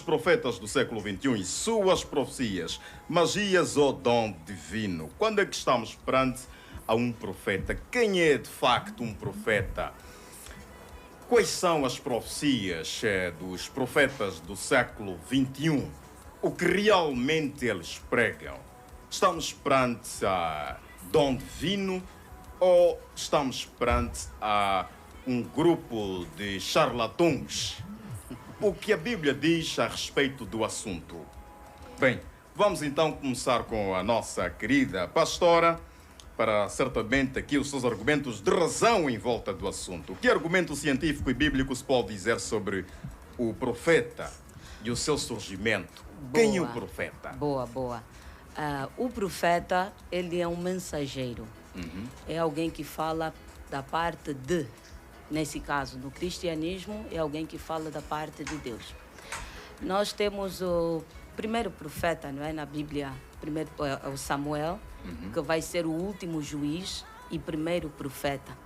profetas do século XXI e suas profecias, magias ou dom divino. Quando é que estamos perante a um profeta? Quem é de facto um profeta? Quais são as profecias dos profetas do século XXI? O que realmente eles pregam? Estamos perante a dom divino ou estamos perante a um grupo de charlatões? O que a Bíblia diz a respeito do assunto? Bem, vamos então começar com a nossa querida pastora, para certamente aqui os seus argumentos de razão em volta do assunto. Que argumento científico e bíblico se pode dizer sobre o profeta e o seu surgimento? Quem é o profeta? Boa. O profeta, ele é um mensageiro. É alguém que fala da parte de, nesse caso, no cristianismo, é alguém que fala da parte de Deus. Nós temos o primeiro profeta, não é, na Bíblia, é o Samuel, que vai ser o último juiz e primeiro profeta,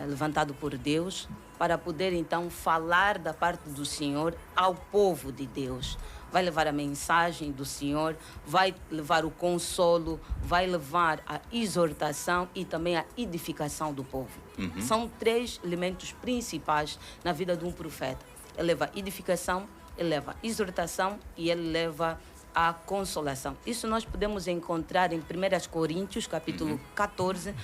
levantado por Deus, para poder então falar da parte do Senhor ao povo de Deus. Vai levar a mensagem do Senhor, vai levar o consolo, vai levar a exortação e também a edificação do povo. São três elementos principais na vida de um profeta. Ele leva a edificação, ele leva a exortação e ele leva a consolação. Isso nós podemos encontrar em 1 Coríntios, capítulo 14,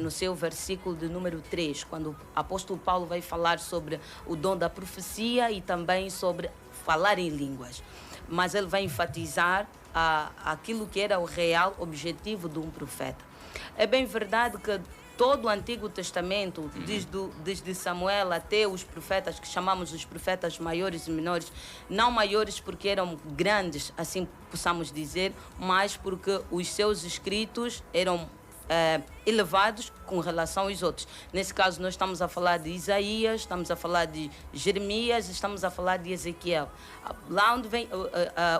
no seu versículo de número 3, quando o apóstolo Paulo vai falar sobre o dom da profecia e também sobre falar em línguas. Mas ele vai enfatizar aquilo que era o real objetivo de um profeta. É bem verdade que todo o Antigo Testamento, desde Samuel até os profetas, que chamamos os profetas maiores e menores, não maiores porque eram grandes, assim possamos dizer, mas porque os seus escritos eram elevados com relação aos outros. Nesse caso, nós estamos a falar de Isaías, estamos a falar de Jeremias, estamos a falar de Ezequiel. Lá onde vem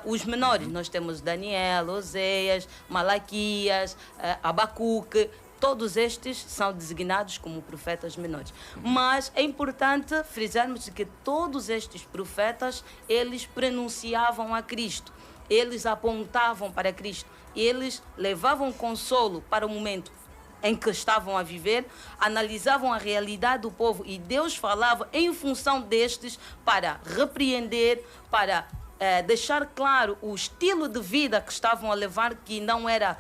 os menores, nós temos Daniel, Oséias, Malaquias, Abacuque. Todos estes são designados como profetas menores. Mas é importante frisarmos que todos estes profetas, eles pronunciavam a Cristo. Eles apontavam para Cristo. Eles levavam consolo para o momento em que estavam a viver, analisavam a realidade do povo e Deus falava em função destes para repreender, para deixar claro o estilo de vida que estavam a levar, que não era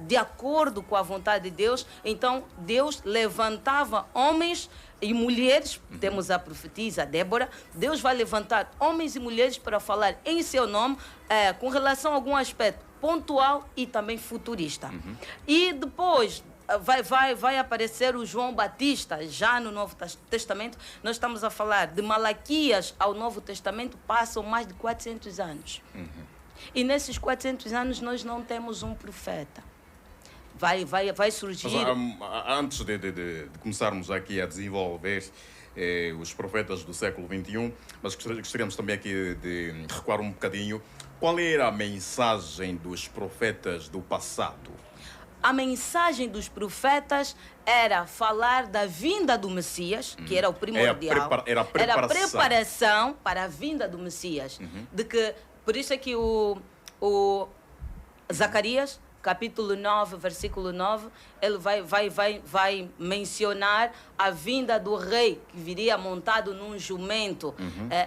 de acordo com a vontade de Deus. Então Deus levantava homens e mulheres, temos a profetisa Débora, Deus vai levantar homens e mulheres para falar em seu nome com relação a algum aspecto pontual e também futurista. E depois vai aparecer o João Batista, já no Novo Testamento. Nós estamos a falar de Malaquias ao Novo Testamento, passam mais de 400 anos. E nesses 400 anos nós não temos um profeta. Vai surgir... Mas, antes de começarmos aqui a desenvolver os profetas do século XXI, mas gostaríamos também aqui de recuar um bocadinho. Qual era a mensagem dos profetas do passado? A mensagem dos profetas era falar da vinda do Messias, que era o primordial. Era a preparação para a vinda do Messias. Por isso é que o Zacarias, capítulo 9, versículo 9, ele vai mencionar a vinda do rei, que viria montado num jumento,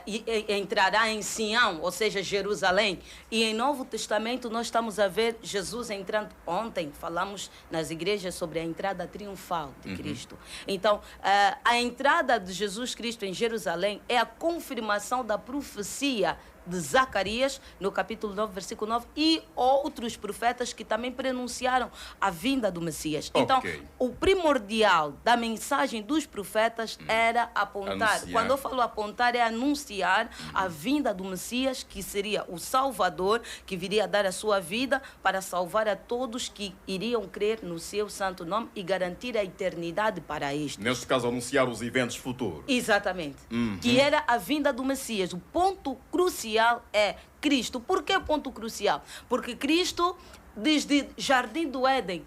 e entrará em Sião, ou seja, Jerusalém. E em Novo Testamento nós estamos a ver Jesus entrando. Ontem falamos nas igrejas sobre a entrada triunfal de Cristo. Então, a entrada de Jesus Cristo em Jerusalém é a confirmação da profecia de Zacarias, no capítulo 9, versículo 9, e outros profetas que também pronunciaram a vinda do Messias. Então, o primordial da mensagem dos profetas era apontar. Quando eu falo apontar, é anunciar a vinda do Messias, que seria o Salvador, que viria dar a sua vida para salvar a todos que iriam crer no seu santo nome e garantir a eternidade para estes. Neste caso, anunciar os eventos futuros. Exatamente. Que era a vinda do Messias. O ponto crucial crucial é Cristo. Por que ponto crucial? Porque Cristo, desde Jardim do Éden,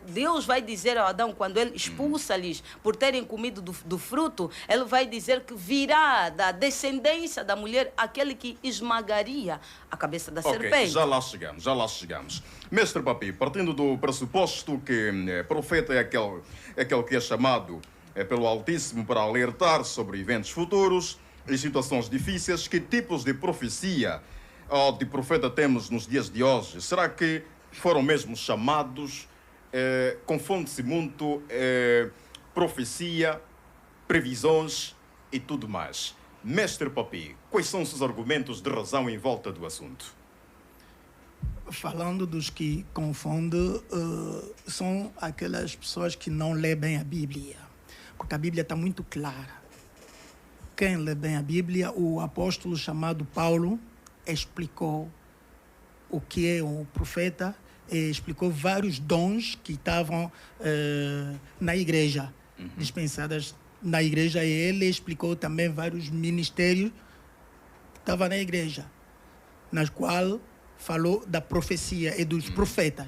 Deus vai dizer a Adão, quando ele expulsa-lhes por terem comido do fruto, ele vai dizer que virá da descendência da mulher aquele que esmagaria a cabeça da serpente. Já lá chegamos. Mestre Papi, partindo do pressuposto que profeta é aquele que é chamado pelo Altíssimo para alertar sobre eventos futuros e situações difíceis, que tipos de profecia ou de profeta temos nos dias de hoje? Será que foram mesmo chamados? Confunde-se muito profecia, previsões e tudo mais. Mestre Papi, quais são os seus argumentos de razão em volta do assunto? Falando dos que confundem, são aquelas pessoas que não lêem bem a Bíblia. Porque a Bíblia está muito clara. Quem lê bem a Bíblia, o apóstolo chamado Paulo explicou o que é o profeta, e explicou vários dons que estavam na igreja, dispensadas na igreja, e ele explicou também vários ministérios que estavam na igreja, nas quais falou da profecia e dos profetas,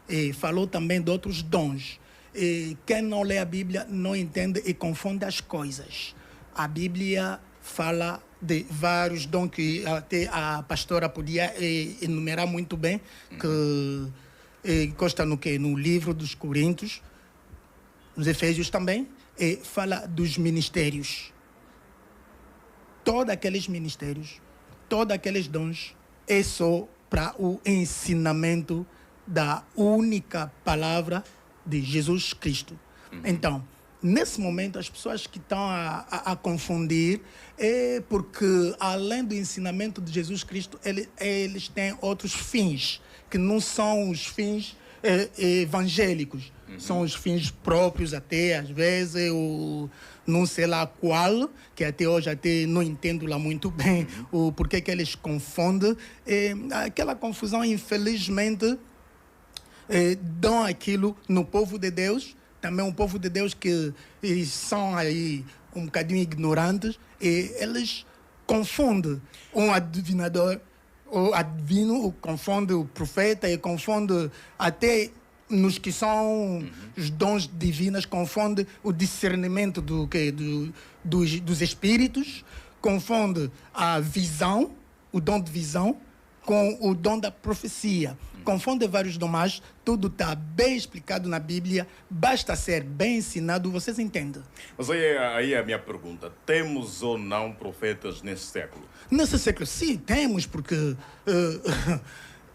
e falou também de outros dons. E quem não lê a Bíblia não entende e confunde as coisas. A Bíblia fala de vários dons que até a pastora podia enumerar muito bem, que consta no quê? No livro dos Coríntios, nos Efésios também, e fala dos ministérios. Todos aqueles ministérios, todos aqueles dons, é só para o ensinamento da única palavra de Jesus Cristo. Então, nesse momento, as pessoas que estão a confundir é porque, além do ensinamento de Jesus Cristo, eles têm outros fins, que não são os fins evangélicos. São os fins próprios até, às vezes, não sei lá qual, que até hoje até não entendo lá muito bem o porquê que eles confundem. Aquela confusão, infelizmente, dão aquilo no povo de Deus, também um povo de Deus que são aí um bocadinho ignorantes, e eles confundem um adivinador, o adivino, confunde o profeta, e confunde até nos que são os dons divinos, confunde o discernimento dos espíritos, confunde a visão, o dom de visão, com o dom da profecia. Confunde vários dons, mas tudo está bem explicado na Bíblia, basta ser bem ensinado, vocês entendem. Mas aí é a minha pergunta. Temos ou não profetas nesse século? Nesse século, sim, temos, porque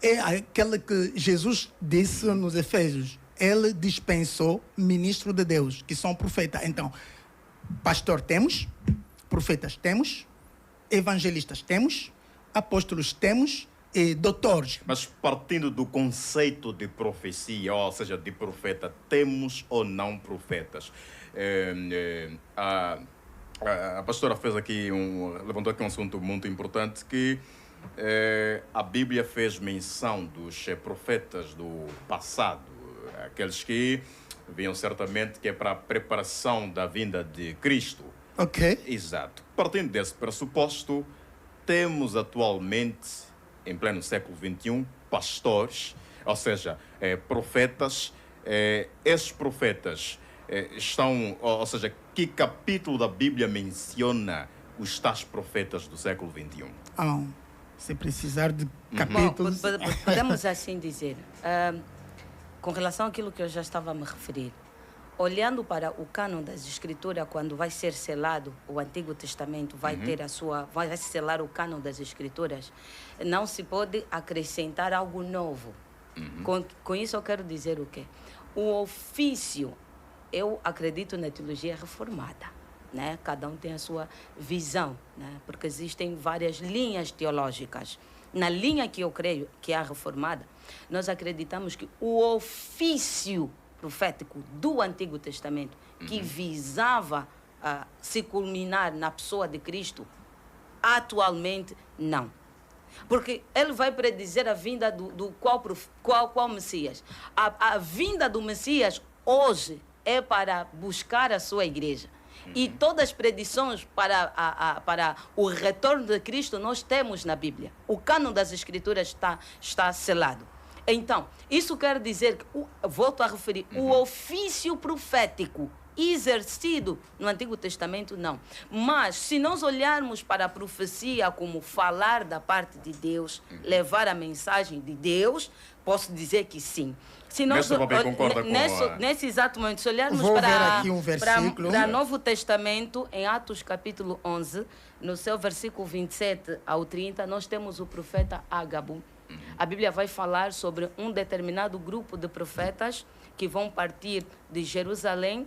é aquela que Jesus disse nos Efésios. Ele dispensou ministro de Deus, que são profetas. Então, pastor temos, profetas temos, evangelistas temos, apóstolos temos, e doutores. Mas partindo do conceito de profecia, ou seja, de profeta, temos ou não profetas? A pastora fez aqui levantou aqui um assunto muito importante, que a Bíblia fez menção dos profetas do passado, aqueles que vinham certamente que é para a preparação da vinda de Cristo. Ok. Exato. Partindo desse pressuposto, temos atualmente, em pleno século XXI, pastores, ou seja, profetas. Esses profetas estão, ou seja, que capítulo da Bíblia menciona os tais profetas do século XXI? Se precisar de capítulos... Podemos assim dizer, com relação àquilo que eu já estava a me referir, olhando para o cânon das Escrituras, quando vai ser selado o Antigo Testamento, vai selar o cânon das Escrituras, não se pode acrescentar algo novo. Com isso eu quero dizer o quê? O ofício, eu acredito na teologia reformada, né? Cada um tem a sua visão, né? Porque existem várias linhas teológicas. Na linha que eu creio, que é a reformada, nós acreditamos que o ofício profético do Antigo Testamento, que visava se culminar na pessoa de Cristo, atualmente não. Porque ele vai predizer a vinda do qual Messias. A vinda do Messias hoje é para buscar a sua igreja. E todas as predições para o retorno de Cristo nós temos na Bíblia. O cânon das Escrituras está selado. Então, isso quer dizer que, volto a referir, o ofício profético exercido no Antigo Testamento, não. Mas, se nós olharmos para a profecia como falar da parte de Deus, levar a mensagem de Deus, posso dizer que sim. Se nós, concorda nesse exato momento, se olharmos Vou ver aqui um versículo. para o Novo Testamento, em Atos capítulo 11, no seu versículo 27 ao 30, nós temos o profeta Ágabo. A Bíblia vai falar sobre um determinado grupo de profetas que vão partir de Jerusalém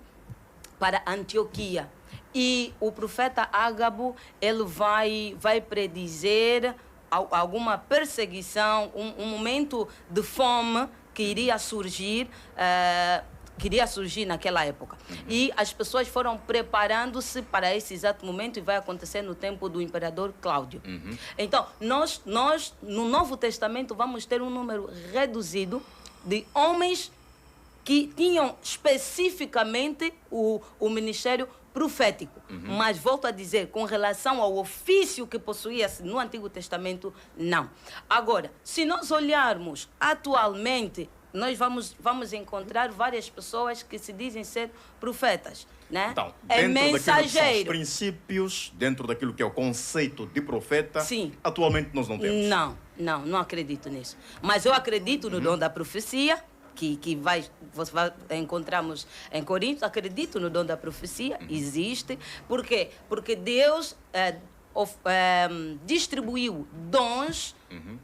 para Antioquia. E o profeta Ágabo, ele vai predizer alguma perseguição, um momento de fome que iria surgir naquela época. E as pessoas foram preparando-se para esse exato momento, e vai acontecer no tempo do imperador Cláudio. Então, nós, no Novo Testamento, vamos ter um número reduzido de homens que tinham especificamente o ministério profético. Mas, volto a dizer, com relação ao ofício que possuía-se no Antigo Testamento, não. Agora, se nós olharmos atualmente, nós vamos encontrar várias pessoas que se dizem ser profetas, né? Então, é dentro daquilo que são os mensageiro. princípios, dentro daquilo que é o conceito de profeta, Sim. atualmente nós não temos. Não acredito nisso. Mas eu acredito no dom da profecia, que encontramos em Coríntios. Acredito no dom da profecia, existe. Por quê? Porque Deus distribuiu dons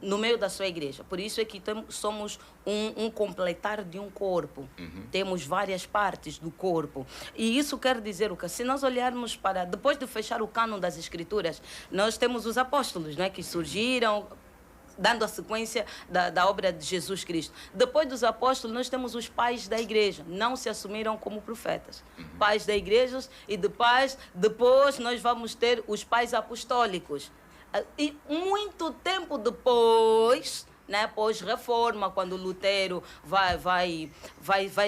no meio da sua igreja. Por isso é que somos um completar de um corpo. Temos várias partes do corpo. E isso quer dizer o quê? Se nós olharmos para... Depois de fechar o cânon das Escrituras, nós temos os apóstolos, né, que surgiram, dando a sequência da obra de Jesus Cristo. Depois dos apóstolos, nós temos os pais da igreja. Não se assumiram como profetas. Pais da igreja, e depois nós vamos ter os pais apostólicos. E muito tempo depois, né, pós-reforma, quando Lutero vai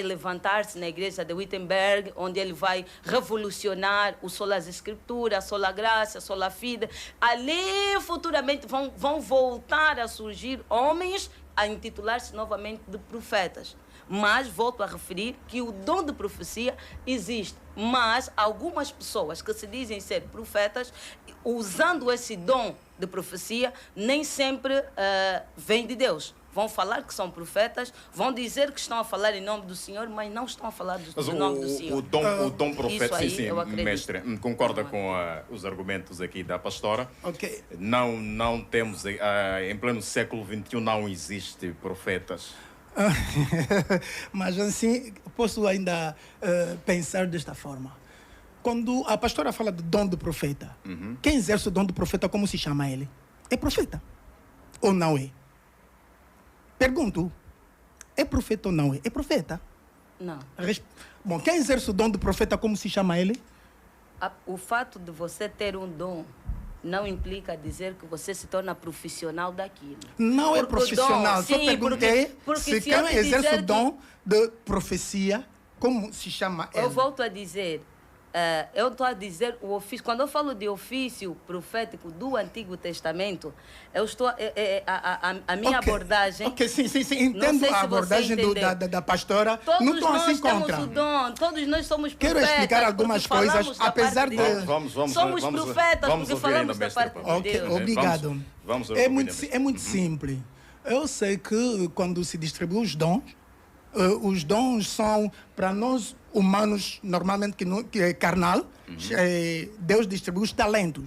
levantar-se na igreja de Wittenberg, onde ele vai revolucionar o sola escritura, sola graça, sola fide. Ali, futuramente, vão voltar a surgir homens a intitular-se novamente de profetas. Mas volto a referir que o dom de profecia existe. Mas algumas pessoas que se dizem ser profetas, usando esse dom de profecia, nem sempre vem de Deus. Vão falar que são profetas, vão dizer que estão a falar em nome do Senhor, mas não estão a falar do nome do Senhor. O dom profeta, aí, sim, mestre, concorda com os argumentos aqui da pastora. Ok. Não temos, em pleno século XXI, não existe profetas. Mas assim, posso ainda pensar desta forma. Quando a pastora fala do dom do profeta, quem exerce o dom do profeta, como se chama ele? É profeta ou não é? Pergunto, é profeta ou não é? É profeta? Não. Bom, quem exerce o dom do profeta, como se chama ele? O fato de você ter um dom não implica dizer que você se torna profissional daquilo. Não é profissional, só perguntei porque se se quem eu te exerce dizer o dom de profecia, como se chama ele? Eu volto a dizer, eu estou a dizer o ofício. Quando eu falo de ofício profético do Antigo Testamento, eu estou a minha abordagem. Ok, sim, entendo a abordagem da pastora. Todos não estou assim contra. Temos o dom, todos nós somos profetas. Quero explicar algumas coisas, apesar de. Somos profetas porque falamos da parte de Deus. Obrigado. É muito simples. Eu sei que quando se distribui os dons são para nós humanos, normalmente que é carnal. Deus distribui os talentos.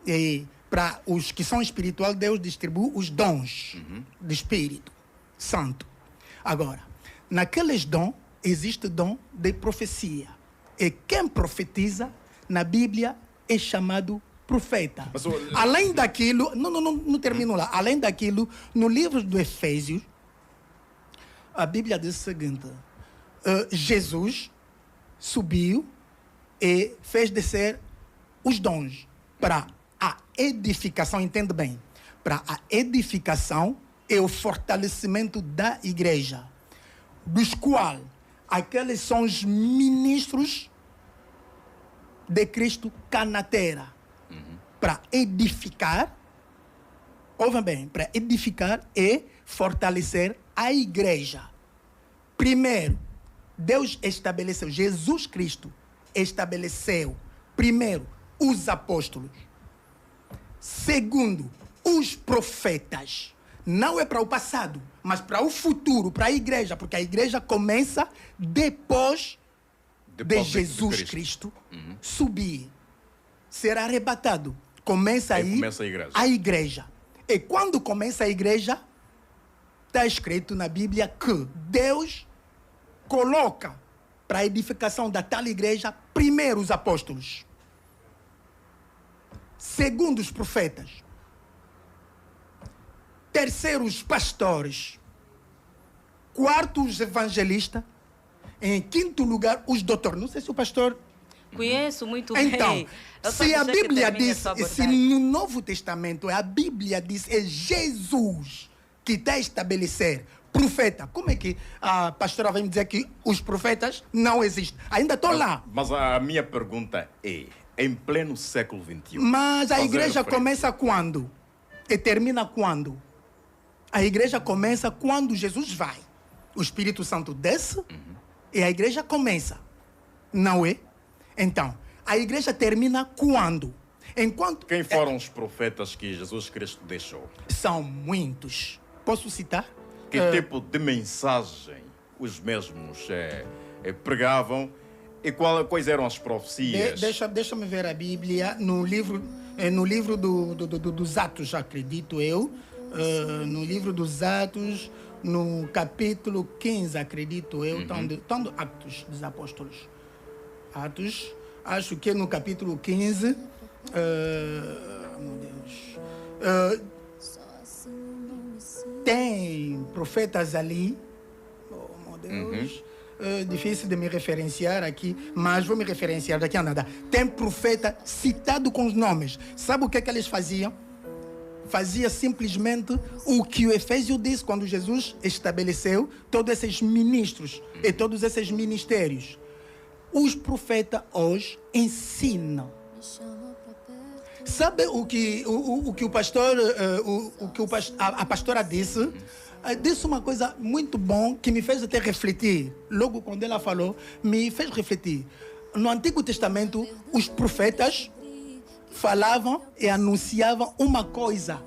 E para os que são espirituais, Deus distribui os dons do Espírito Santo. Agora, naqueles dons, existe dom de profecia. E quem profetiza na Bíblia é chamado profeta. Além daquilo, não termino lá. Além daquilo, no livro do Efésios, a Bíblia diz o seguinte: Jesus subiu e fez descer os dons para a edificação, entende bem, para a edificação e o fortalecimento da igreja, dos quais aqueles são os ministros de Cristo cá na terra. Para edificar, ouvem bem, para edificar e fortalecer a igreja. Primeiro, Deus estabeleceu, Jesus Cristo estabeleceu, primeiro, os apóstolos. Segundo, os profetas. Não é para o passado, mas para o futuro, para a igreja, porque a igreja começa depois de Jesus Cristo subir, ser arrebatado. Começa aí começa a igreja. E quando começa a igreja, está escrito na Bíblia que Deus coloca para a edificação da tal igreja, primeiro os apóstolos, segundo os profetas, terceiro os pastores, quarto os evangelistas, em quinto lugar os doutores. Não sei se o pastor... Conheço muito então, bem. se a Bíblia diz, se no Novo Testamento a Bíblia diz, é Jesus que está a estabelecer profeta, como é que a pastora vai me dizer que os profetas não existem? Ainda estou lá. Mas a minha pergunta é, em pleno século XXI... Mas a igreja começa quando? E termina quando? A igreja começa quando Jesus vai. O Espírito Santo desce e a igreja começa. Não é? Então, a igreja termina quando? Enquanto... Quem foram os profetas que Jesus Cristo deixou? São muitos. Posso citar? Que tipo de mensagem os mesmos pregavam e quais eram as profecias? Deixa-me ver a Bíblia no livro dos Atos, acredito eu. No livro dos Atos, no capítulo 15, acredito eu. Tanto Atos dos Apóstolos. Atos, acho que no capítulo 15, meu Deus, tem profetas ali, oh meu Deus, difícil de me referenciar aqui, mas vou me referenciar daqui a nada. Tem profeta citado com os nomes. Sabe o que é que eles faziam? Fazia simplesmente o que o Efésio disse quando Jesus estabeleceu todos esses ministros e todos esses ministérios. Os profetas hoje ensinam. Sabe o que o pastor, a pastora disse? Disse uma coisa muito bom que me fez até refletir. Logo quando ela falou, me fez refletir. No Antigo Testamento, os profetas falavam e anunciavam uma coisa.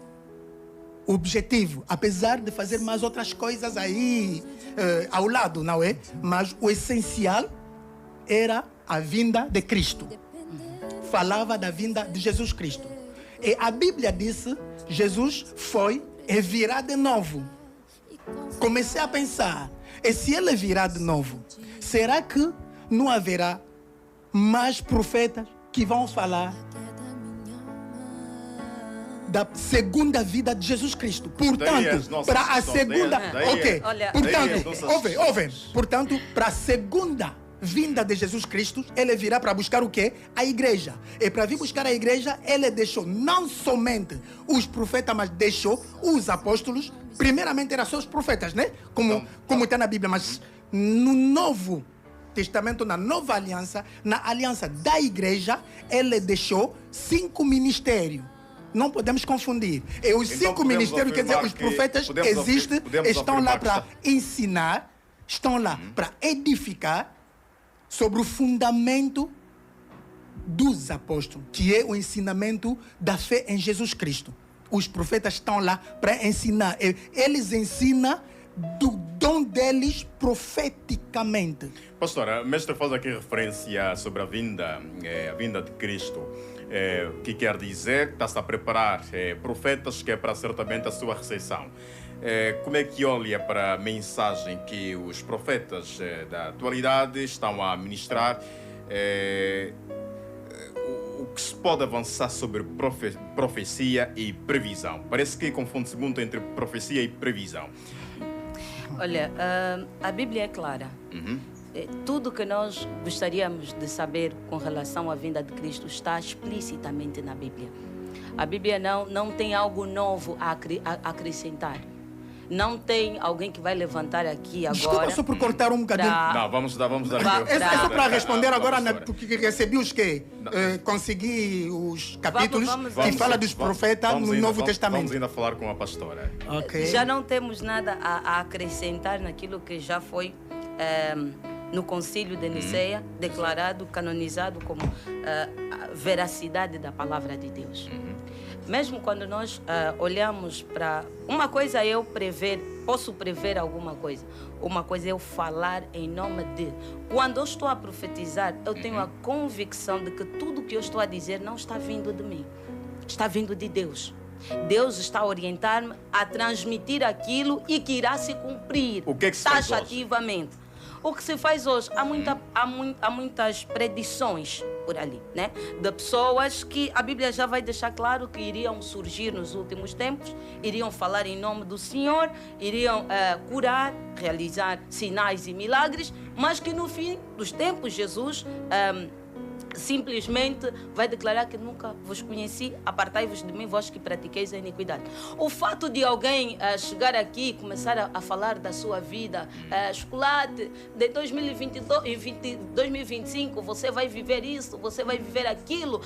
Objetivo, apesar de fazer mais outras coisas aí ao lado, não é? Mas o essencial era a vinda de Cristo. Falava da vinda de Jesus Cristo. E a Bíblia disse, Jesus foi e virá de novo. Comecei a pensar, e se ele virá de novo, será que não haverá mais profetas que vão falar da segunda vida de Jesus Cristo? Portanto, para a segunda... Ok, portanto, ouvem. Portanto, para a segunda vinda de Jesus Cristo, ele virá para buscar o quê? A igreja. E para vir buscar a igreja, ele deixou não somente os profetas, mas deixou os apóstolos. Primeiramente eram só os profetas, né? Como está na Bíblia, mas no Novo Testamento, na Nova Aliança, na aliança da igreja, ele deixou 5 ministérios. Não podemos confundir. E os 5 ministérios, quer dizer, os profetas existem, estão lá para ensinar, estão lá para edificar, sobre o fundamento dos apóstolos, que é o ensinamento da fé em Jesus Cristo. Os profetas estão lá para ensinar. Eles ensinam do dom deles profeticamente. Pastora, o mestre faz aqui referência sobre a vinda de Cristo. O que quer dizer? Está-se a preparar profetas que é para certamente a sua recepção. Como é que olha para a mensagem que os profetas da atualidade estão a ministrar? O que se pode avançar sobre profecia e previsão? Parece que confunde-se muito entre profecia e previsão. Olha, a Bíblia é clara. Tudo que nós gostaríamos de saber com relação à vinda de Cristo está explicitamente na Bíblia. A Bíblia não tem algo novo a acrescentar. Não tem alguém que vai levantar aqui agora. Desculpa só por cortar um bocadinho. Não, vamos dar É só para responder agora, pastora. porque recebi os quê? Consegui os capítulos que vamos- fala dos profetas no Novo Testamento. Vamos ainda falar com a pastora. Ok. Já não temos nada a acrescentar naquilo que já foi no Concílio de Niceia declarado, canonizado como a veracidade da palavra de Deus. Mesmo quando nós olhamos para... Uma coisa é eu prever, posso prever alguma coisa. Uma coisa é eu falar em nome de... Quando eu estou a profetizar, eu tenho a convicção de que tudo que eu estou a dizer não está vindo de mim. Está vindo de Deus. Deus está a orientar-me a transmitir aquilo e que irá se cumprir O que é que se faz hoje? taxativamente. O que se faz hoje? Há muitas predições por ali, né? De pessoas que a Bíblia já vai deixar claro que iriam surgir nos últimos tempos, iriam falar em nome do Senhor, iriam curar, realizar sinais e milagres, mas que no fim dos tempos Jesus simplesmente vai declarar que nunca vos conheci, apartai-vos de mim, vós que pratiqueis a iniquidade. O fato de alguém chegar aqui e começar a falar da sua vida, chocolate, de 2025 você vai viver isso, você vai viver aquilo,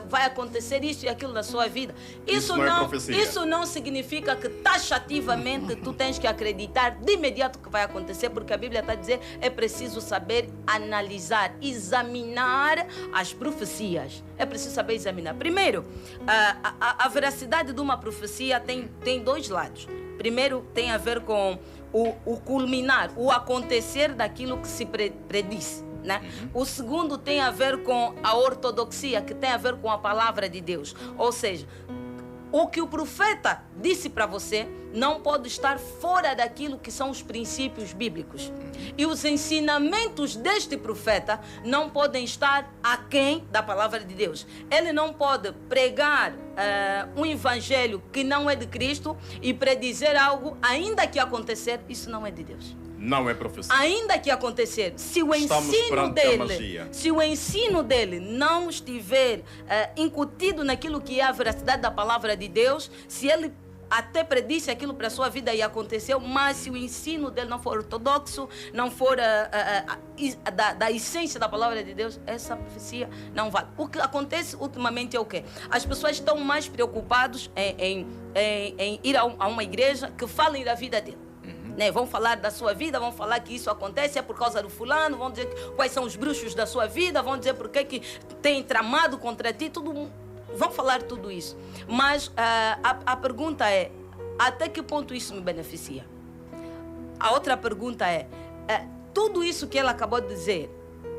vai acontecer isso e aquilo na sua vida. Isso não é profecia. Isso não significa que taxativamente tu tens que acreditar de imediato que vai acontecer, porque a Bíblia está a dizer é preciso saber analisar, examinar as profecias. É preciso saber examinar. Primeiro, a veracidade de uma profecia tem dois lados. Primeiro, tem a ver com o culminar, o acontecer daquilo que se predisse, né? O segundo tem a ver com a ortodoxia, que tem a ver com a palavra de Deus. Ou seja, o que o profeta disse para você não pode estar fora daquilo que são os princípios bíblicos. E os ensinamentos deste profeta não podem estar aquém da palavra de Deus. Ele não pode pregar um evangelho que não é de Cristo e predizer algo, ainda que acontecer, isso não é de Deus. Não é profecia. Ainda que acontecer, se o Estamos ensino perante a dele, magia. se o ensino dele não estiver incutido naquilo que é a veracidade da palavra de Deus, se ele até predisse aquilo para a sua vida e aconteceu, mas se o ensino dele não for ortodoxo, não for da essência da palavra de Deus, essa profecia não vale. O que acontece ultimamente é o quê? As pessoas estão mais preocupadas em ir a uma igreja que falem da vida dele. Né? Vão falar da sua vida, vão falar que isso acontece é por causa do fulano, vão dizer quais são os bruxos da sua vida, vão dizer por que tem tramado contra ti, vão falar tudo isso. Mas a pergunta é, até que ponto isso me beneficia? A outra pergunta é, tudo isso que ela acabou de dizer,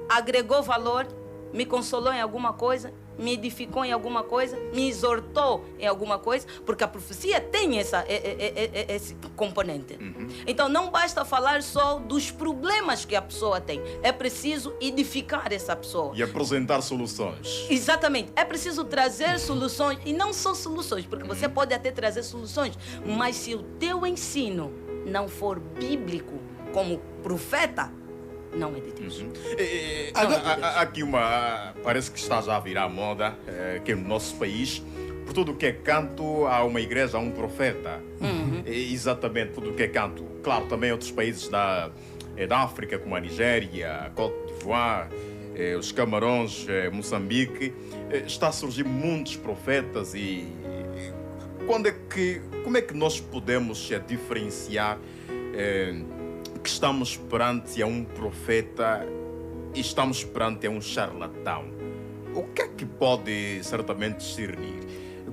agregou valor, me consolou em alguma coisa, me edificou em alguma coisa, me exortou em alguma coisa, porque a profecia tem esse componente. Então não basta falar só dos problemas que a pessoa tem, é preciso edificar essa pessoa. E apresentar soluções. Exatamente, é preciso trazer soluções, e não só soluções, porque você pode até trazer soluções, mas se o teu ensino não for bíblico como profeta, não é de Deus. Aqui parece que está já a virar moda, que no nosso país, por tudo que é canto, há uma igreja, há um profeta. Exatamente, tudo que é canto. Claro, também outros países da África, como a Nigéria, a Côte d'Ivoire, os Camarões, Moçambique, está a surgir muitos profetas e como é que nós podemos diferenciar que estamos perante a um profeta e estamos perante a um charlatão? O que é que pode certamente discernir?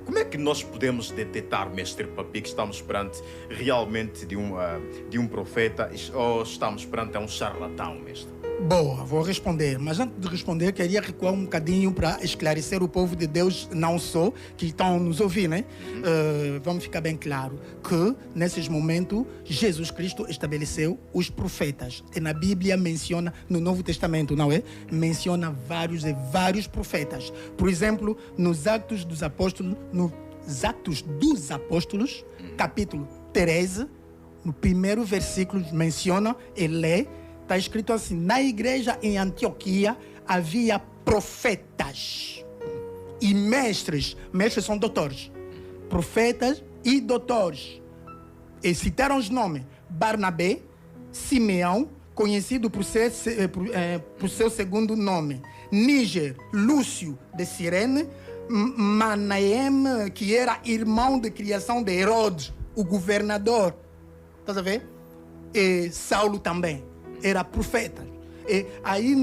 Como é que nós podemos detectar, mestre Papi, que estamos perante realmente de um profeta ou estamos perante a um charlatão, mestre? Boa, vou responder. Mas antes de responder, queria recuar um bocadinho para esclarecer o povo de Deus, não só, que estão nos ouvindo, né? Vamos ficar bem claro que, nesses momentos, Jesus Cristo estabeleceu os profetas. E na Bíblia menciona, no Novo Testamento, não é? Menciona vários profetas. Por exemplo, nos Atos dos Apóstolos, capítulo 13, no primeiro versículo, menciona e lê. Está escrito assim, na igreja em Antioquia havia profetas e mestres são doutores, profetas e doutores, E citaram os nomes: Barnabé, Simeão, conhecido por seu segundo nome, Níger, Lúcio de Cirene, Manaém, que era irmão de criação de Herodes, o governador. Estás a ver? E Saulo também era profeta. E aí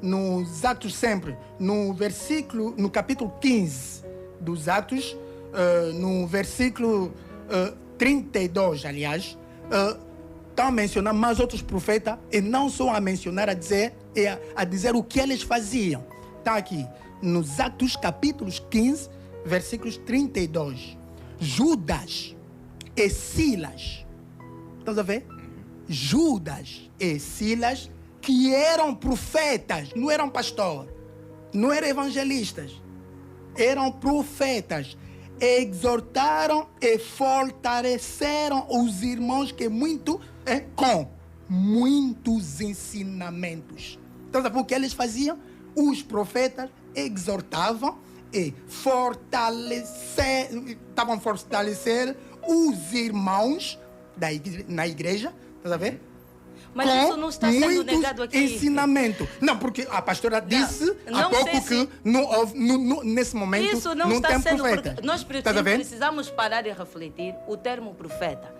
nos Atos sempre, no capítulo 15 dos Atos, no versículo 32, aliás, estão a mencionar mais outros profetas e não só a mencionar, a dizer o que eles faziam. Está aqui, nos Atos capítulos 15, versículos 32. Judas e Silas, estás a ver? Judas e Silas, que eram profetas, não eram pastores, não eram evangelistas, eram profetas, exortaram e fortaleceram os irmãos com muitos ensinamentos. Então, sabe o que eles faziam? Os profetas exortavam e estavam fortalecendo os irmãos na igreja, está a ver? Mas com isso não está sendo negado aqui. Ensinamento. Não, porque a pastora disse há pouco que nesse momento isso não está tem sendo profeta. Nós precisamos parar e refletir o termo profeta.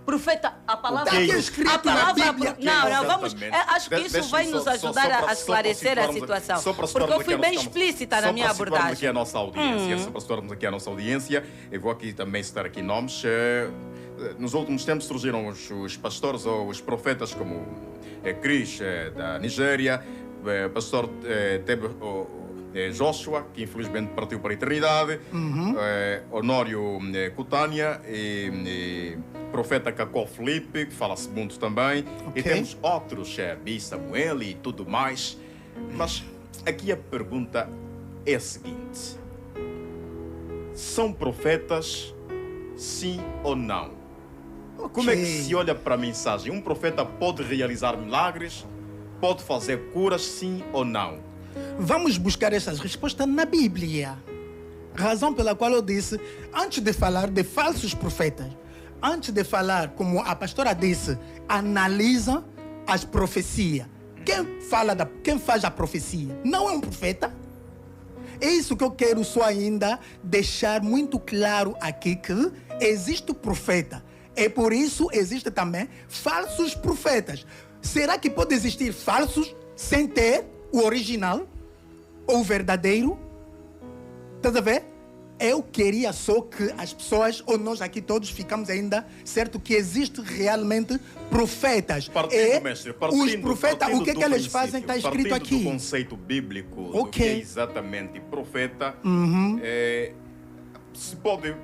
Profeta, a palavra... Está escrito a palavra, na Bíblia. Não, vamos... Acho que isso vai nos ajudar a esclarecer a situação. Porque eu fui bem explícita na minha abordagem. Aqui a nossa audiência, só para situarmos aqui a nossa audiência, eu vou aqui também citar aqui nomes. Nos últimos tempos surgiram os pastores ou os profetas como Cris, da Nigéria, pastor Tebe Joshua, que infelizmente partiu para a eternidade, Honório Cutânia e profeta Cacó Felipe, que fala segundo também, e temos outros, Bi Samuel e tudo mais. Mas aqui a pergunta é a seguinte: são profetas, sim ou não? Como é que se olha para a mensagem? Um profeta pode realizar milagres? Pode fazer curas, sim ou não? Vamos buscar essas respostas na Bíblia. Razão pela qual eu disse, antes de falar de falsos profetas, antes de falar, como a pastora disse, analisa as profecias. Quem faz a profecia não é um profeta? É isso que eu quero só ainda deixar muito claro aqui, que existe o profeta. E por isso existe também falsos profetas. Será que pode existir falsos sem ter o original? Ou o verdadeiro? Estás a ver? Eu queria só que as pessoas, ou nós aqui todos, ficamos ainda certo que existe realmente profetas. Os profetas, o que é que eles fazem, está escrito aqui. Do conceito bíblico do que é exatamente profeta,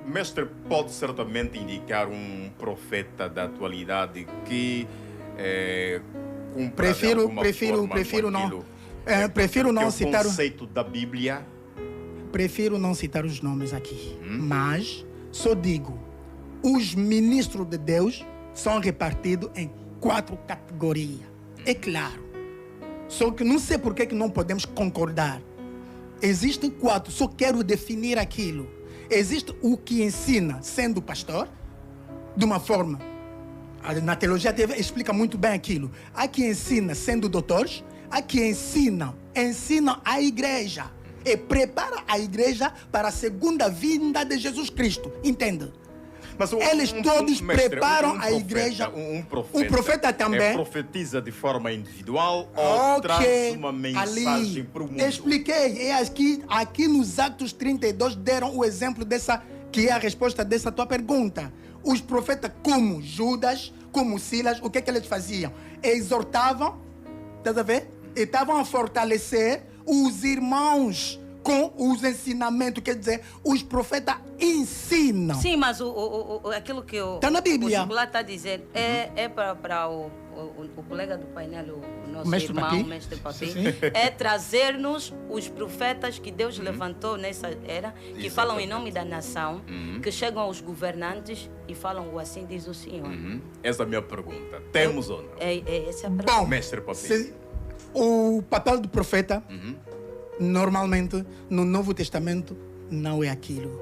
mestre pode certamente indicar um profeta da atualidade que cumpra de alguma forma prefiro não citar o conceito da Bíblia. Prefiro não citar os nomes aqui, mas só digo, os ministros de Deus são repartidos em 4 categorias. É claro. Só que não sei por que não podemos concordar. Existem 4, só quero definir aquilo. Existe o que ensina sendo pastor, de uma forma, na teologia explica muito bem aquilo. Há que ensina sendo doutores, há que ensina a igreja e prepara a igreja para a segunda vinda de Jesus Cristo. Entende? Mas eles todos preparam a igreja. O profeta também profetiza de forma individual ou traz uma mensagem para o mundo? Expliquei. E aqui nos Atos 32 deram o exemplo dessa, que é a resposta dessa tua pergunta. Os profetas como Judas, como Silas, o que eles faziam? Exortavam, estás a ver? E estavam a fortalecer os irmãos com os ensinamentos, quer dizer, os profetas ensinam. Sim, mas aquilo que tá na Bíblia. O Jubilá está a dizer é para o colega do painel, o nosso mestre irmão, Papi. mestre Papi, é trazer-nos os profetas que Deus levantou nessa era, que falam em nome da nação, que chegam aos governantes e falam o assim diz o Senhor. Essa é a minha pergunta. Temos ou não? Essa é a pergunta. Bom, mestre Papi. O papel do profeta, normalmente, no Novo Testamento, não é aquilo.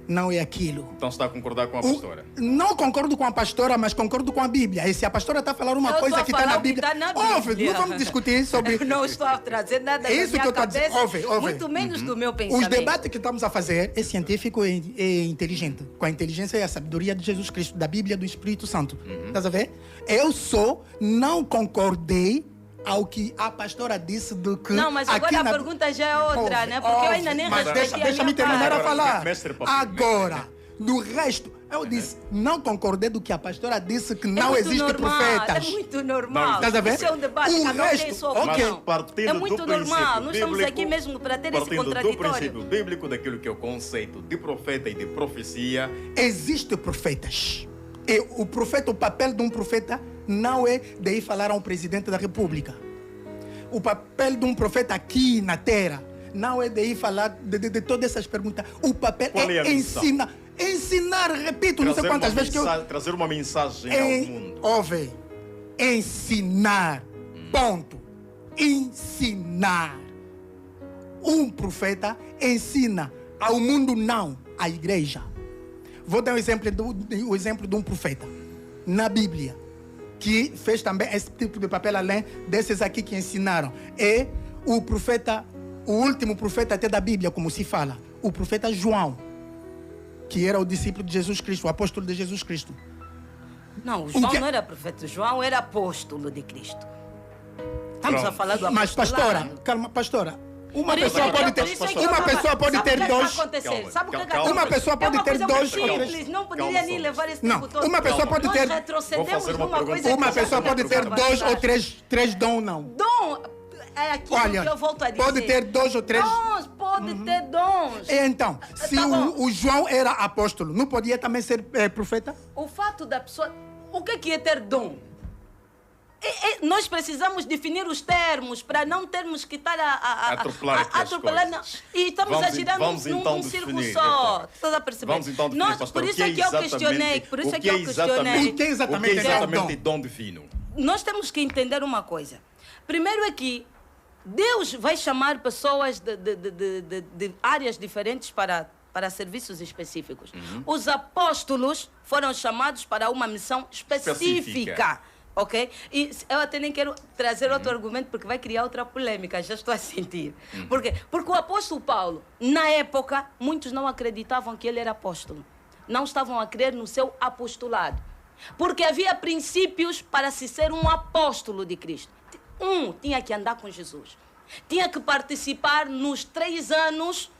não é aquilo. Então está a concordar com a pastora? Não concordo com a pastora, mas concordo com a Bíblia. E se a pastora está a falar uma coisa que está na Bíblia... Ouve, não vamos discutir sobre... Não estou a trazer nada da isso minha que eu estou cabeça, dizendo. Ouve. muito menos do meu pensamento. Os debates que estamos a fazer é científico e é inteligente. Com a inteligência e a sabedoria de Jesus Cristo, da Bíblia, do Espírito Santo. Estás a ver? Eu só não concordei ao que a pastora disse de que... Não, mas agora a pergunta já é outra, né? Porque eu ainda nem respondi. Deixa-me terminar a falar. Agora, do resto, eu disse, não concordei do que a pastora disse, que não existe normal, profetas. É muito normal. Estás a ver? Isso é um debate, O cada um tem resto, sua ok. opinião. Partindo É muito do normal. princípio Nós estamos bíblico, aqui mesmo para ter esse partindo do contraditório. princípio bíblico, daquilo que é o conceito de profeta e de profecia. Existem profetas. E o profeta, o papel de um profeta não é de ir falar a um presidente da república. O papel de um profeta aqui na terra não é de ir falar de todas essas perguntas. O papel é ensinar. Ensinar, repito, não sei quantas vezes que eu... Trazer uma mensagem ao mundo. Ouve. Ensinar. Ponto. Ensinar. Um profeta ensina ao mundo, não à igreja. Vou dar um exemplo de um profeta na Bíblia, que fez também esse tipo de papel além desses aqui que ensinaram. É o profeta, o último profeta até da Bíblia, como se fala, o profeta João, que era o discípulo de Jesus Cristo, o apóstolo de Jesus Cristo. Não, o João não era profeta, o João era apóstolo de Cristo. Estamos a falar do apostolado. Mas pastora, calma, pastora. Uma pessoa pode ter dois. Uma pessoa pode ter dois ou três. Não poderia nem levar esse tempo todo. Uma pessoa pode ter. Uma pessoa pode ter dois ou três dons, não. Dom é aquilo que eu volto a dizer. Pode ter dois ou três. Dons, pode ter dons. Então, se o João era apóstolo, não podia também ser profeta? O fato da pessoa. O que é ter dom? Nós precisamos definir os termos para não termos que estar a atropelar. E estamos a girar num círculo só. Estás a perceber? Vamos então definir, pastor, por isso é que eu questionei. O que é exatamente dom divino? Nós temos que entender uma coisa. Primeiro é que Deus vai chamar pessoas de áreas diferentes para serviços específicos. Os apóstolos foram chamados para uma missão específica. Ok? E eu até nem quero trazer outro argumento porque vai criar outra polêmica, já estou a sentir. Por quê? Porque o apóstolo Paulo, na época, muitos não acreditavam que ele era apóstolo. Não estavam a crer no seu apostolado. Porque havia princípios para se ser um apóstolo de Cristo. Tinha que andar com Jesus. Tinha que participar nos 3 anos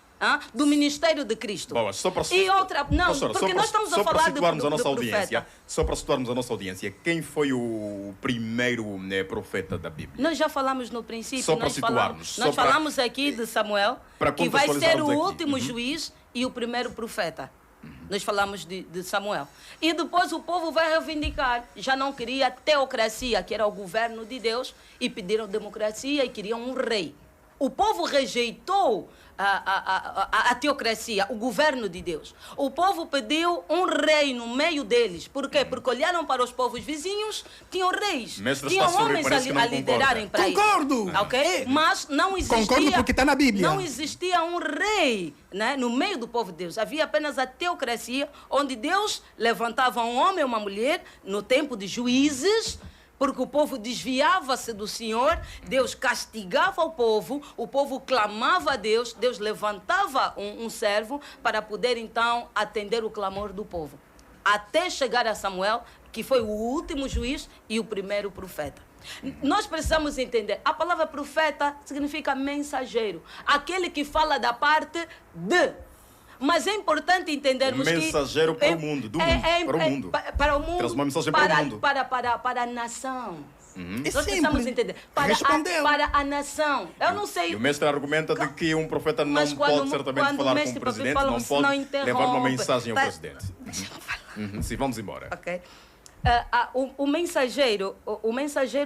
do ministério de Cristo. Boa, só para e outra, não, pastora, porque nós estamos a falar do profeta. Só para situarmos a nossa audiência, quem foi o primeiro profeta da Bíblia? Nós já falamos no princípio. Só para situarmos. Nós falamos aqui de Samuel, que vai ser o último juiz e o primeiro profeta. Nós falamos de Samuel. E depois o povo vai reivindicar. Já não queria teocracia, que era o governo de Deus, e pediram democracia e queriam um rei. O povo rejeitou a teocracia, o governo de Deus. O povo pediu um rei no meio deles. Por quê? Porque olharam para os povos vizinhos, tinham reis, tinham homens a liderarem para isso. Concordo! Okay? Mas não existia... Concordo porque está na Bíblia. Não existia um rei, né, no meio do povo de Deus. Havia apenas a teocracia, onde Deus levantava um homem e uma mulher no tempo de juízes, porque o povo desviava-se do Senhor, Deus castigava o povo clamava a Deus, Deus levantava um servo para poder então atender o clamor do povo. Até chegar a Samuel, que foi o último juiz e o primeiro profeta. Nós precisamos entender, a palavra profeta significa mensageiro, aquele que fala da parte de. Mas é importante entendermos mensageiro que... para o mundo, do mundo, para o mundo. Para o mundo. Traz uma mensagem para o mundo. Para a nação. É Nós precisamos entender. Para a nação. Eu não sei... E o mestre argumenta de que um profeta não pode certamente falar com o presidente, não pode levar uma mensagem ao presidente. Sim, vamos embora. Ok. O mensageiro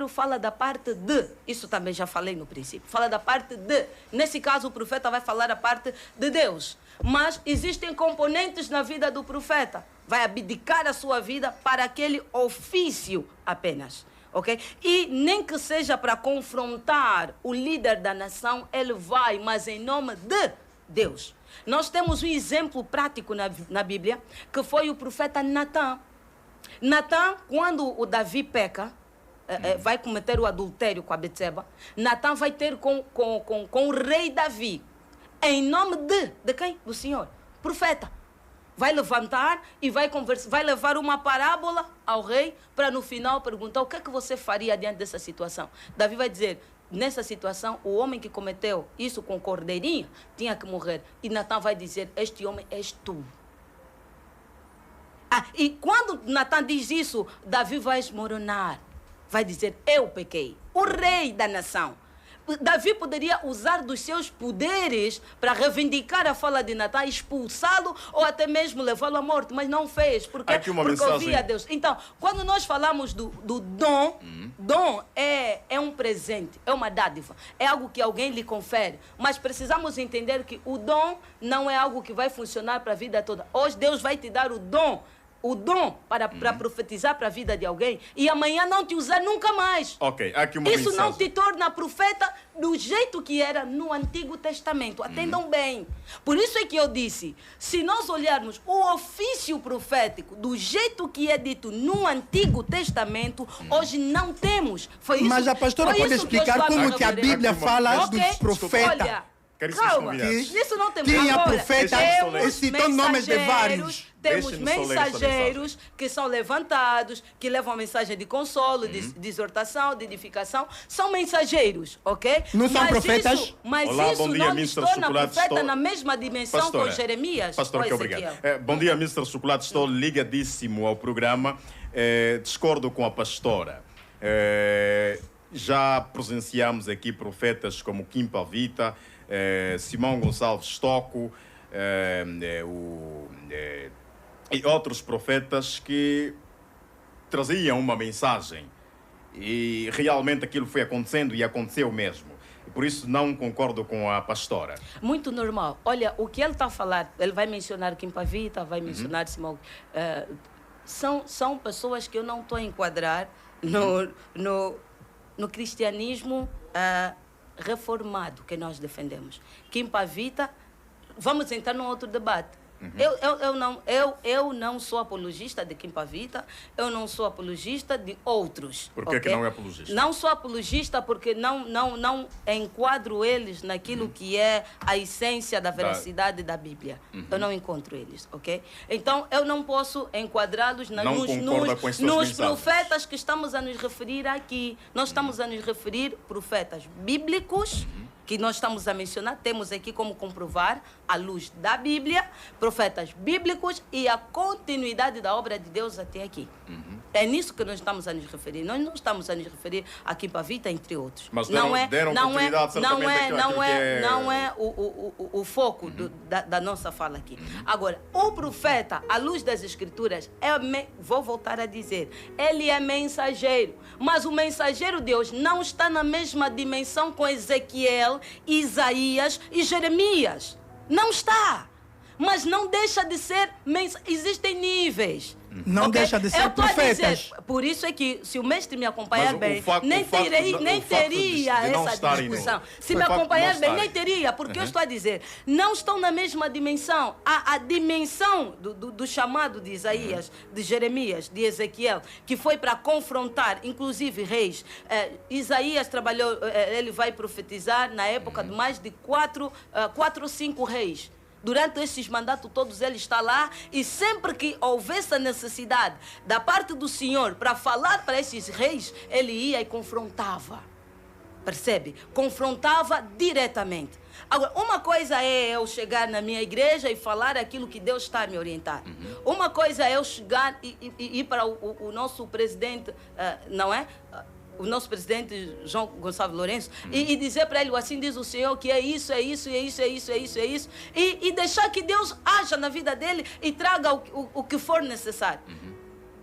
fala da parte de, isso também já falei no princípio, fala da parte de, nesse caso o profeta vai falar a parte de Deus, mas existem componentes na vida do profeta, vai abdicar a sua vida para aquele ofício apenas, ok? E nem que seja para confrontar o líder da nação, ele vai, mas em nome de Deus. Nós temos um exemplo prático na Bíblia, que foi o profeta Natã. Natã, quando o Davi peca, vai cometer o adultério com a Betseba, Natã vai ter com o rei Davi, em nome de quem? Do Senhor, profeta. Vai levantar e vai conversar, vai levar uma parábola ao rei para no final perguntar o que é que você faria diante dessa situação. Davi vai dizer, nessa situação, o homem que cometeu isso com cordeirinha tinha que morrer. E Natã vai dizer, este homem és tu. E quando Natã diz isso, Davi vai esmoronar. Vai dizer, eu pequei. O rei da nação. Davi poderia usar dos seus poderes para reivindicar a fala de Natã, expulsá-lo ou até mesmo levá-lo à morte, mas não fez. Porque ouvia a Deus. Então, quando nós falamos do dom, dom é um presente, é uma dádiva, é algo que alguém lhe confere. Mas precisamos entender que o dom não é algo que vai funcionar para a vida toda. Hoje Deus vai te dar o dom para profetizar para a vida de alguém e amanhã não te usar nunca mais. Ok, aqui uma Isso mensagem. não te torna profeta do jeito que era no Antigo Testamento. Atendam bem. Por isso é que eu disse, se nós olharmos o ofício profético do jeito que é dito no Antigo Testamento, hoje não temos. Foi isso, mas a pastora pode explicar como que a Bíblia fala dos profetas. Olha, calma, isso não tem tinha agora, profetas, e citou nomes de vários. Temos mensageiros que são levantados, que levam mensagem de consolo, de exortação, de edificação. São mensageiros, ok? Não são profetas? Mas isso não nos torna profeta na mesma dimensão com Jeremias. Pastor, que obrigado. Bom dia, Mr. Chocolate. Estou ligadíssimo ao programa. Discordo com a pastora. Já presenciamos aqui profetas como Kim Pavita, Simão Gonçalves Tocco, e outros profetas que traziam uma mensagem e realmente aquilo foi acontecendo e aconteceu mesmo. E por isso não concordo com a pastora. Muito normal. Olha, o que ele está a falar, ele vai mencionar Kim Pavita, vai mencionar Simão. São pessoas que eu não estou a enquadrar no cristianismo reformado que nós defendemos. Kim Pavita, vamos entrar num outro debate. Eu não sou apologista de Kim Pavita, eu não sou apologista de outros. Por que não é apologista? Não sou apologista porque não enquadro eles naquilo que é a essência da veracidade da Bíblia. Eu não encontro eles, ok? Então, eu não posso enquadrá-los nos profetas que estamos a nos referir aqui. Nós estamos a nos referir profetas bíblicos, que nós estamos a mencionar, temos aqui como comprovar, à luz da Bíblia, profetas bíblicos e a continuidade da obra de Deus até aqui. É nisso que nós estamos a nos referir. Nós não estamos a nos referir a Kim Pavita, entre outros. Mas não é o foco da nossa fala aqui. Agora, o profeta, à luz das Escrituras, vou voltar a dizer, ele é mensageiro. Mas o mensageiro de Deus não está na mesma dimensão com Ezequiel, Isaías e Jeremias. Não está. Mas não deixa de ser existem níveis. Não deixa de ser profetas. Por isso é que, se o mestre me acompanhar bem, nem teria essa discussão. Se me acompanhar bem, nem teria, porque eu estou a dizer, não estão na mesma dimensão. A dimensão do chamado de Isaías, de Jeremias, de Ezequiel, que foi para confrontar, inclusive, reis. Isaías trabalhou, ele vai profetizar na época de mais de 4 ou 5 reis. Durante esses mandatos todos, ele está lá e sempre que houvesse a necessidade da parte do Senhor para falar para esses reis, ele ia e confrontava. Percebe? Confrontava diretamente. Agora, uma coisa é eu chegar na minha igreja e falar aquilo que Deus está a me orientar. Uma coisa é eu chegar e ir para o nosso presidente, não é? O nosso presidente João Gonçalves Lourenço, e dizer para ele, assim diz o Senhor, que é isso, e deixar que Deus haja na vida dele e traga o que for necessário.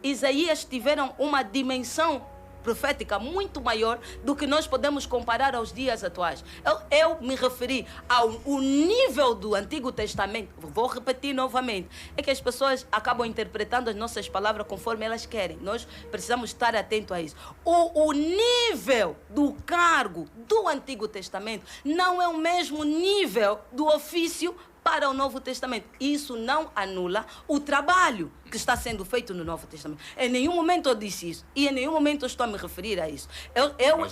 Isaías tiveram uma dimensão profética muito maior do que nós podemos comparar aos dias atuais. Eu me referi ao o nível do Antigo Testamento, vou repetir novamente, é que as pessoas acabam interpretando as nossas palavras conforme elas querem. Nós precisamos estar atentos a isso. O nível do cargo do Antigo Testamento não é o mesmo nível do ofício para o Novo Testamento. Isso não anula o trabalho que está sendo feito no Novo Testamento. Em nenhum momento eu disse isso. E em nenhum momento eu estou a me referir a isso.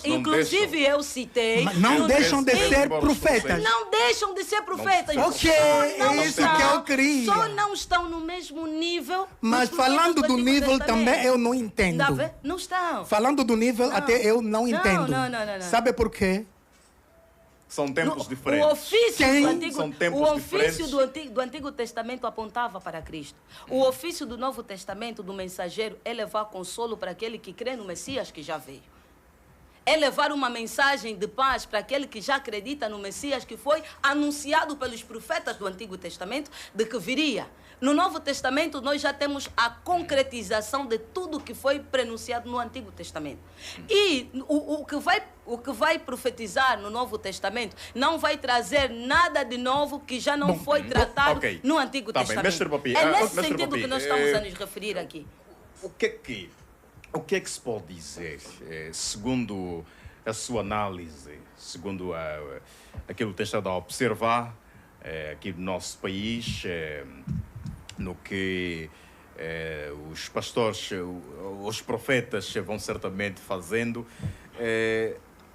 Inclusive, eu citei... Mas não deixam de ser profetas. Não deixam de ser profetas. Ok, é isso que eu queria. Só não estão no mesmo nível. Mas falando do nível também eu não entendo. Não estão. Falando do nível até eu não entendo. Não. Sabe por quê? São tempos diferentes. O ofício São do Antigo Testamento apontava para Cristo. O ofício do Novo Testamento, do mensageiro, é levar consolo para aquele que crê no Messias que já veio. É levar uma mensagem de paz para aquele que já acredita no Messias que foi anunciado pelos profetas do Antigo Testamento de que viria. No Novo Testamento, nós já temos a concretização de tudo que foi prenunciado no Antigo Testamento. E o que vai profetizar no Novo Testamento não vai trazer nada de novo que já não foi tratado no Antigo Testamento. Mestre Papi, é nesse sentido que nós estamos a nos referir aqui. O que é que se pode dizer, segundo a sua análise, segundo aquilo que tem estado a observar aqui no nosso país, no que os pastores, os profetas vão certamente fazendo?